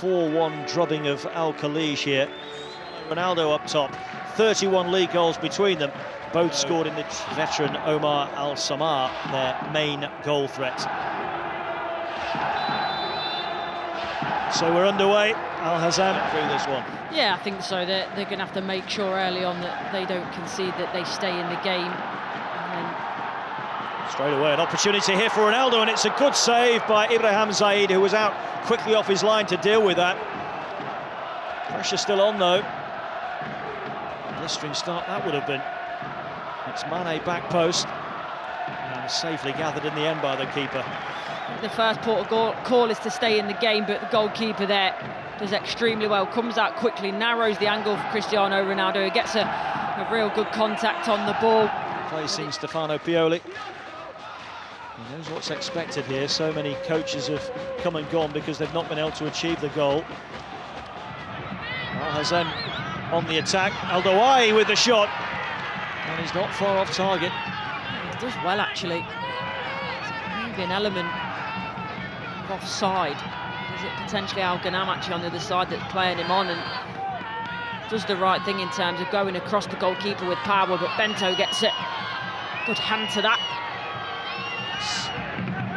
4-1 drubbing of Al-Khalij here. Ronaldo up top, 31 league goals between them, both scored in the veteran Omar Al-Samar, their main goal threat. So we're underway. Al-Hazem through this one. Yeah, I think so. They're going to have to make sure early on that they don't concede, that they stay in the game. And then... Straight away, an opportunity here for Ronaldo, and it's a good save by Ibrahim Zaid, who was out quickly off his line to deal with that. Pressure still on, though. Blistering start that would have been. It's Mane back post, and safely gathered in the end by the keeper. The first port of call is to stay in the game, but the goalkeeper there does extremely well. Comes out quickly, narrows the angle for Cristiano Ronaldo. He gets a real good contact on the ball. Placing Stefano Pioli. He knows what's expected here. So many coaches have come and gone because they've not been able to achieve the goal. Al-Hazem on the attack. Al-Dawai with the shot. And he's not far off target. He does well, actually. There's maybe an element of offside. Is it potentially Al-Ghanam actually on the other side that's playing him on, and does the right thing in terms of going across the goalkeeper with power, but Bento gets it. Good hand to that.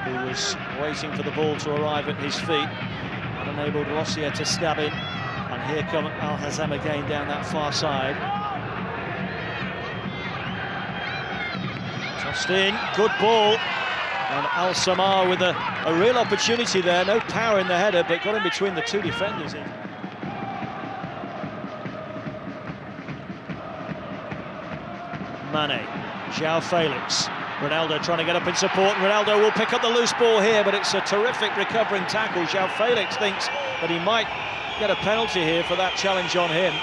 He was waiting for the ball to arrive at his feet and enabled Rossier to stab in. And here come Al-Hazem again down that far side. Tossed in, good ball. And Al-Samar with a real opportunity there. No power in the header, but got in between the two defenders. Mane, João Felix. Ronaldo trying to get up in support. Ronaldo will pick up the loose ball here, but it's a terrific recovering tackle. João Felix thinks that he might get a penalty here for that challenge on him.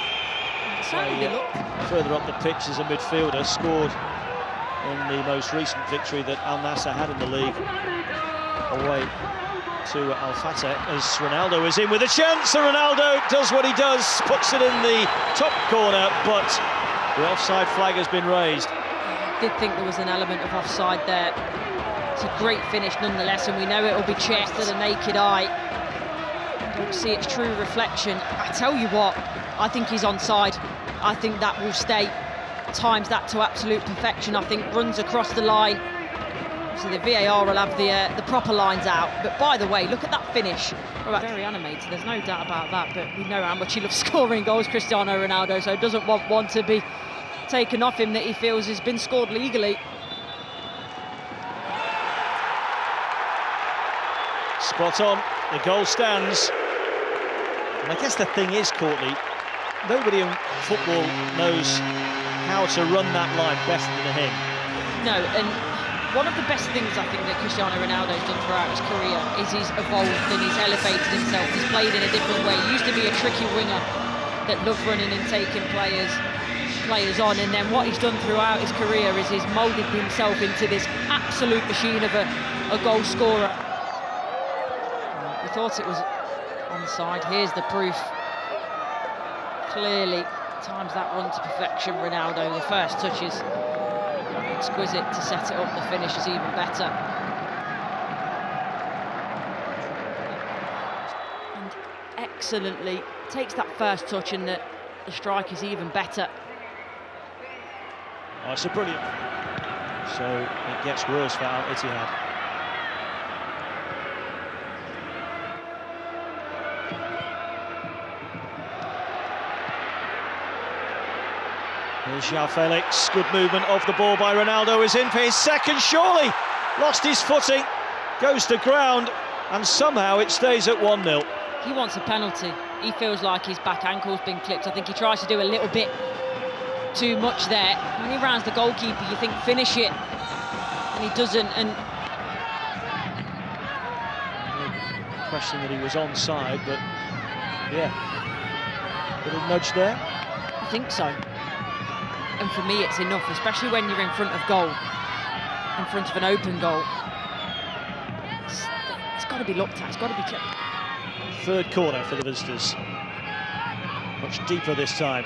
Further up the pitch as a midfielder, scored in the most recent victory that Al-Nassr had in the league, away to Al-Fateh, as Ronaldo is in with a chance, and Ronaldo does what he does, puts it in the top corner, but the offside flag has been raised. I did think there was an element of offside there. It's a great finish nonetheless, and we know it will be checked to the naked eye. Don't see its true reflection. I tell you what, I think he's onside. I think that will stay. Times that to absolute perfection. I think runs across the line. So the VAR will have the proper lines out. But by the way, look at that finish. Very animated, there's no doubt about that, but we know how much he loves scoring goals, Cristiano Ronaldo, so doesn't want one to be taken off him that he feels has been scored legally. Spot on, the goal stands. And I guess the thing is, Courtney, nobody in football knows how to run that line better than him. No, and one of the best things I think that Cristiano Ronaldo's done throughout his career is he's evolved and he's elevated himself. He's played in a different way. He used to be a tricky winger that loved running and taking players on, and then what he's done throughout his career is he's moulded himself into this absolute machine of a goal scorer. We thought it was onside. Here's the proof. Clearly times that run to perfection, Ronaldo. The first touch is exquisite to set it up, the finish is even better. And excellently takes that first touch, and the strike is even better. Oh, it's a brilliant. So it gets worse for Al-Ittihad. Here's João Felix, good movement of the ball by Ronaldo, is in for his second, surely! Lost his footing, goes to ground, and somehow it stays at 1-0. He wants a penalty. He feels like his back ankle's been clipped. I think he tries to do a little bit too much there. When he rounds the goalkeeper, you think finish it, and he doesn't. And question that he was onside, but yeah, little nudge there. I think so. And for me, it's enough, especially when you're in front of goal, in front of an open goal. It's got to be looked at. It's got to be checked. Third corner for the visitors. Much deeper this time.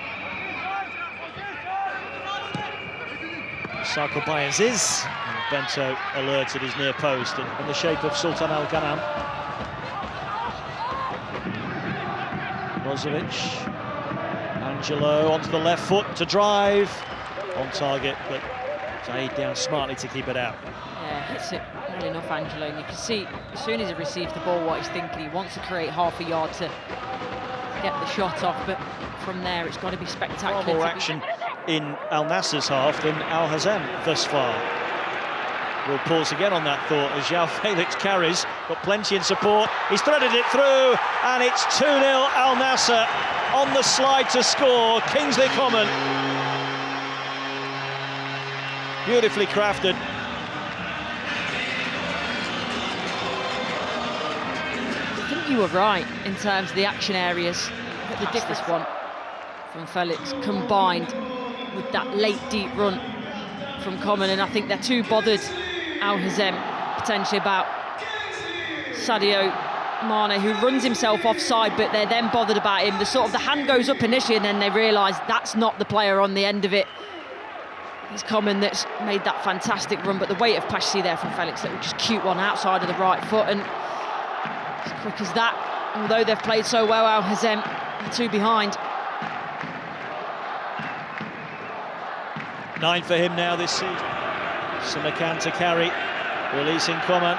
Sarko by Aziz. And Bento alerted his near post in the shape of Sultan Al-Ghanam. Brozovic, Angelo onto the left foot to drive, on target, but Zaid down smartly to keep it out. Yeah, hits it well enough, Angelo, and you can see as soon as he receives the ball what he's thinking. He wants to create half a yard to get the shot off, but from there it's got to be spectacular. Far more action in Al-Nassr's half than Al-Hazem thus far. We'll pause again on that thought as João Felix carries, got plenty in support, he's threaded it through, and it's 2-0 Al-Nassr on the slide to score. Kingsley Coman, beautifully crafted. I think you were right in terms of the action areas. But the difference one from Felix combined with that late deep run from Coman, and I think they're too bothered, Al-Hazem, potentially about Sadio Mane, who runs himself offside, but they're then bothered about him. The hand goes up initially and then they realise that's not the player on the end of it. It's Coman that's made that fantastic run, but the weight of Passi there from Felix, that would just cute one outside of the right foot, and as quick as that, although they've played so well, Al-Hazem, the two behind. 9 for him now this season. Simakan to carry, releasing Coman.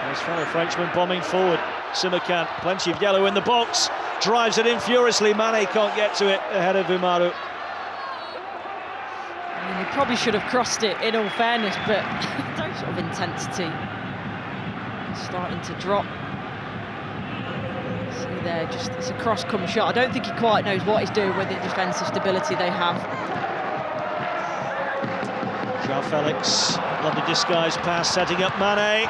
His fellow Frenchman bombing forward. Simakan, plenty of yellow in the box, drives it in furiously. Mane can't get to it ahead of Umaru. I mean, he probably should have crossed it, in all fairness, but that sort of intensity starting to drop. See there, just it's a cross-come shot. I don't think he quite knows what he's doing with the defensive stability they have. João Felix, lovely disguised pass, setting up Mane.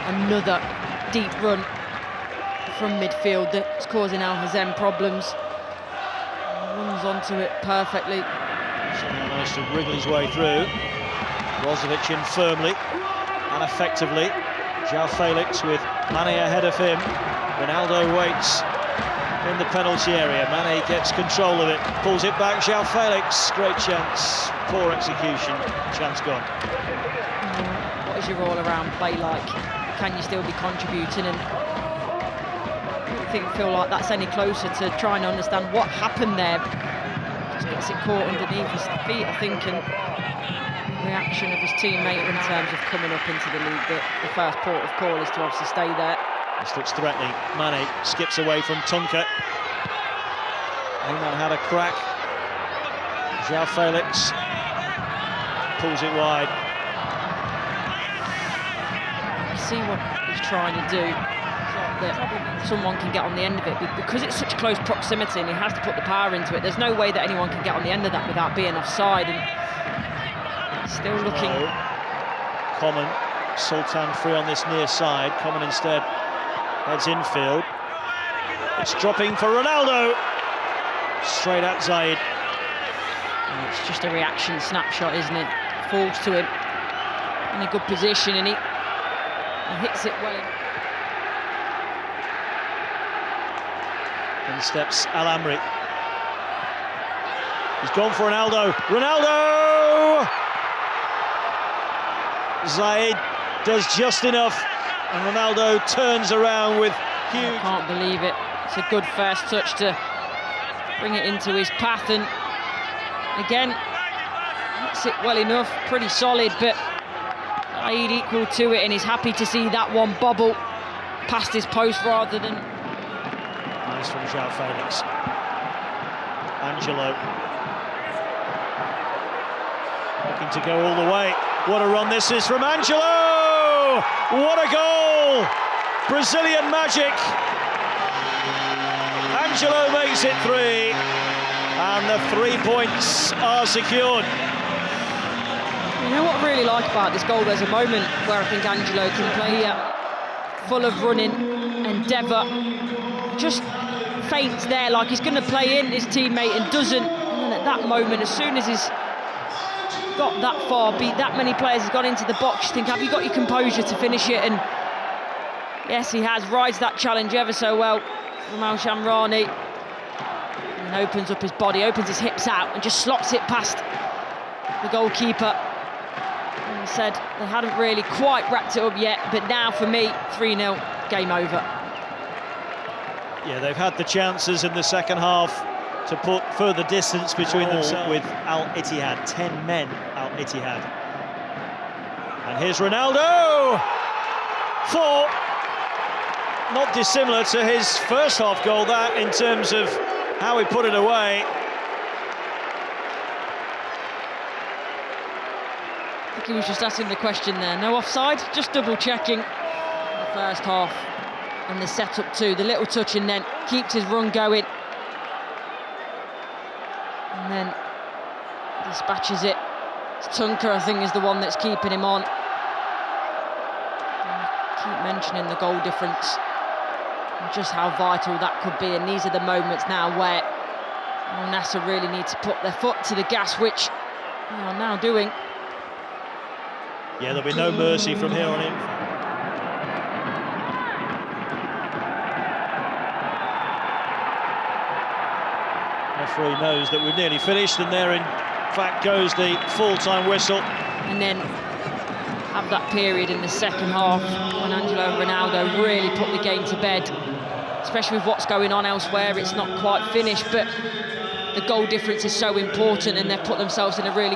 Another deep run from midfield that's causing Al-Hazem problems. Runs onto it perfectly. Somehow managed to wriggle his way through. Brozovic in firmly and effectively. João Felix with Mane ahead of him. Ronaldo waits in the penalty area. Mane gets control of it, pulls it back. João Felix, great chance, poor execution, chance gone. What is your all-around play like? Can you still be contributing? And I don't feel like that's any closer to trying to understand what happened there. Just gets it caught underneath his feet, I think, and the reaction of his teammate in terms of coming up into the league. The first port of call is to obviously stay there. This looks threatening. Mane skips away from Tunka. Coman had a crack. João Felix pulls it wide. You see what he's trying to do. That someone can get on the end of it, because it's such close proximity and he has to put the power into it. There's no way that anyone can get on the end of that without being offside. And still looking. Coman, Sultan free on this near side. Coman instead heads infield. It's dropping for Ronaldo. Straight at Zaid. And it's just a reaction snapshot, isn't it? Falls to him in a good position, and he hits it well. In steps Al-Amri. He's gone for Ronaldo. Ronaldo! Zaid does just enough, and Ronaldo turns around with huge... I can't believe it. It's a good first touch to bring it into his path, and again, hits it well enough, pretty solid, but Zaid equal to it, and he's happy to see that one bobble past his post rather than... Nice from João Felix. Angelo. Looking to go all the way. What a run this is from Angelo! What a goal! Brazilian magic. Angelo makes it 3, and the 3 points are secured. You know what I really like about this goal? There's a moment where I think Angelo can play here, full of running, endeavour, just feints there like he's going to play in his teammate and doesn't. And then at that moment, as soon as he's got that far, beat that many players, has gone into the box, you think, have you got your composure to finish it? And yes, he has. Rides that challenge ever so well from Al Shamrani, and opens up his body, opens his hips out and just slots it past the goalkeeper. I said they hadn't really quite wrapped it up yet, but now for me, 3-0, game over. Yeah, they've had the chances in the second half to put further distance between themselves. With Al-Ittihad, 10 men Al-Ittihad. And here's Ronaldo for not dissimilar to his first half goal, that, in terms of how he put it away. I think he was just asking the question there. No offside, just double checking the first half and the setup too. The little touch and then keeps his run going. And then dispatches it. Tunker, I think, is the one that's keeping him on. And keep mentioning the goal difference and just how vital that could be. And these are the moments now where Al-Nassr really need to put their foot to the gas, which they are now doing. Yeah, there'll be no mercy from here on in. Referee knows that we've nearly finished, and there in fact goes the full-time whistle. And then have that period in the second half when Angelo and Ronaldo really put the game to bed, especially with what's going on elsewhere. It's not quite finished, but the goal difference is so important, and they've put themselves in a really good